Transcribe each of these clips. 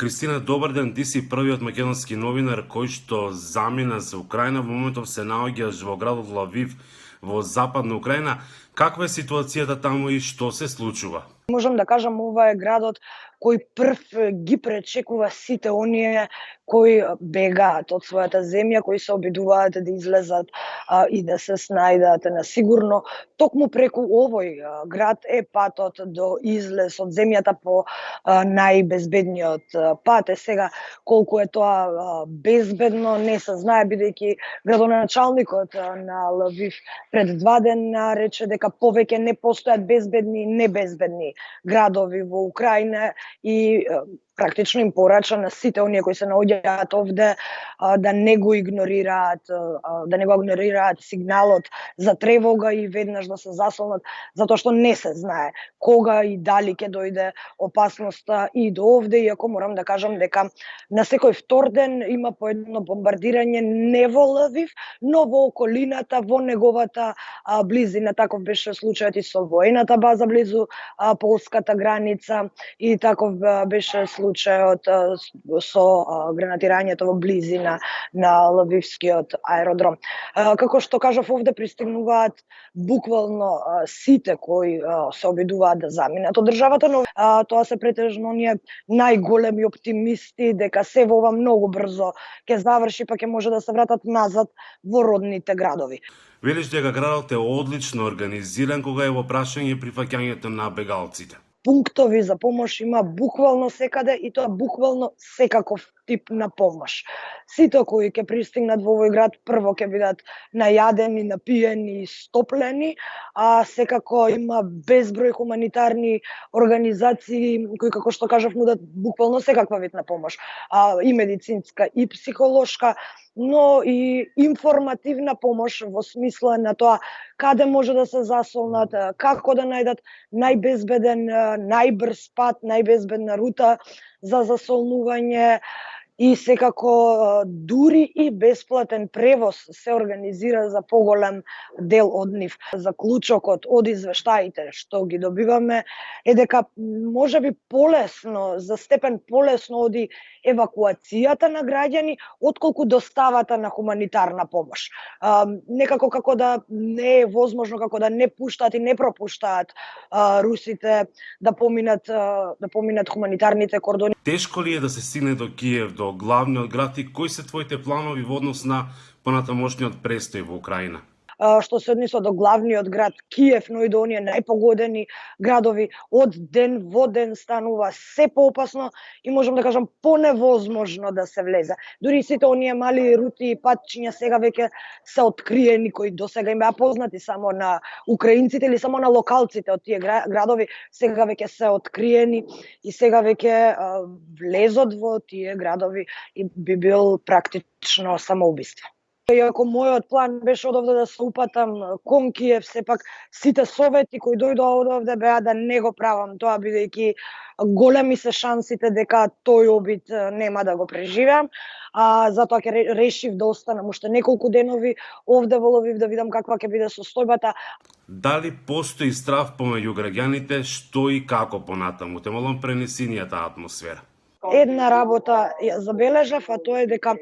Кристина, добар ден, ти си првиот македонски новинар кој што замина за Украина, во моментов се наоѓаш во градот Лавив во западна Украина. Каква е ситуацијата таму и што се случува? Можам да кажам, ова е градот кој прв ги пречекува сите оние кои бегаат од својата земја, кои се обидуваат да излезат и да се снајдат на сигурно. Токму преку овој град е патот до излез од земјата по најбезбедниот пат. Е сега колку е тоа безбедно не се знае, бидејќи градоначалникот на Лавив пред 2 дена рече дека повеќе не постојат безбедни и небезбедни градови во Украина и практично им порача на сите оние кои се наоѓаат овде да не го игнорираат сигналот за тревога и веднаш да се засолнат, затоа што не се знае кога и дали ќе дојде опасноста и до овде, иако морам да кажам дека на секој втор ден има по едно бомбардирање не во Лавив, но во околината, во неговата близина. Таков беше случајот и со воената база близу полската граница и таков беше случајот со гранатирањето во близина на Лавивскиот аеродром. Како што кажав, овде пристигнуваат буквално сите кои се обидуваат да заминат од државата, но тоа се претежно оние најголеми оптимисти дека се во ова многу брзо ќе заврши, па ќе може да се вратат назад во родните градови. Велиш дека градот е одлично организиран кога е во прашање прифаќањето на бегалците. Пунктови за помош има буквално секаде и тоа буквално секаков тип на помош. Сите кои ќе пристигнат во овој град прво ќе бидат најадени, напиени и стоплени, а секако има безброј хуманитарни организации кои, како што кажав, нудат буквално секаква вид на помош, и медицинска и психолошка, но и информативна помош во смисла на тоа каде може да се засолнат, како да најдат најбезбеден, најбрз пат, најбезбедна рута за засолнување и секако дури и бесплатен превоз се организира за поголем дел од нив. Заклучокот од извештаите што ги добиваме е дека можеби полесно, за степен полесно оди евакуацијата на граѓани отколку доставата на хуманитарна помош. Некако како да не е возможно, како да не пуштаат и не пропуштаат русите да поминат хуманитарните кордони. Тешко ли е да се стигне до Киев, до главниот град, и кои се твоите планови во однос на понатамошниот престој во Украина? Што се однесува до главниот град Киев, но и до оние најпогодени градови, од ден во ден станува се поопасно и можам да кажам поневозможно да се влезе. Дури сите оние мали рути и патчиња сега веќе се откриени, кои досега им беа познати само на украинците или само на локалците од тие градови, сега веќе се откриени и сега веќе влезот во тие градови и би бил практично самоубиство. Иако мојот план беше од овде да се упатам кон Киев, сепак сите совети кои дојдоа од овде беа да не го правам тоа, бидејќи големи се шансите дека тој обид нема да го преживеам, затоа ќе решив да останам уште неколку денови овде во Лавив да видам каква ќе биде состојбата. Дали постои страв помеѓу граѓаните, што и како понатаму? Те молам, пренеси ни таа атмосфера. Една работа ја забележав, а тоа е дека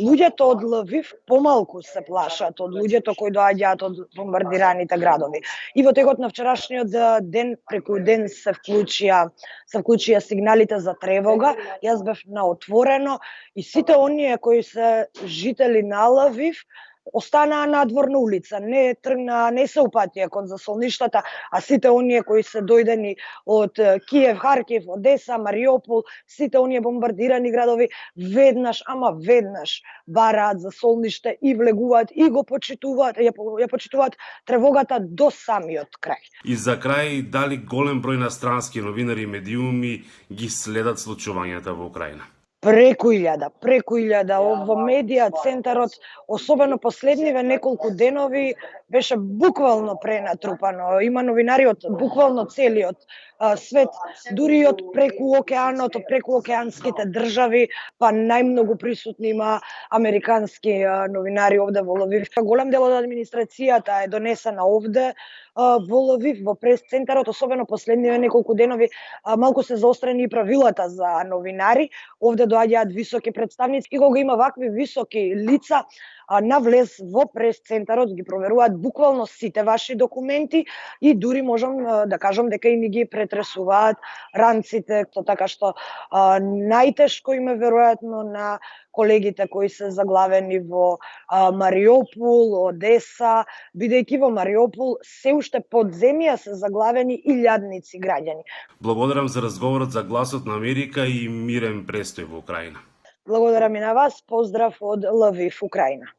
луѓето од Лавив помалку се плашат од луѓето кои доаѓаат од бомбардираните градови. И во текот на вчерашниот ден, преку ден се вклучија сигналите за тревога, јас бев на отворено и сите оние кои се жители на Лавив останаа надвор на улица, не се упатија кон засолништата, а сите оние кои се дојдени од Киев, Харкив, Одеса, Мариупол, сите оние бомбардирани градови веднаш бараат засолниште и влегуваат и го почитуваат, ја почитуваат тревогата до самиот крај. И за крај, дали голем број на странски новинари и медиуми ги следат случувањата во Украина? Преку 1000. Во медија центарот, особено последниве неколку денови, беше буквално пренатрупано. Има новинари од буквално целиот свет, дури и од преку океанот, од преку океанските држави, па најмногу присутни има американски новинари овде во Лвив. Голем дел од администрацијата е донесена овде во Лвив, во прес-центарот, особено последниве неколку денови, малку се заострени и правилата за новинари. Овде доаѓаат високи представници и кога има вакви високи лица на влез во прес-центарот, ги проверуваат буквално сите ваши документи и дури можам да кажам дека и ни ги претресуваат ранците, така што најтешко им е веројатно на колегите кои се заглавени во Мариопол, Одеса, бидејќи во Мариопол се уште под земја се заглавени илјадници граѓани. Благодарам за разговорот за Гласот на Америка и мирен престој во Украина. Благодарам и на вас, поздрав од Лвив, Украина.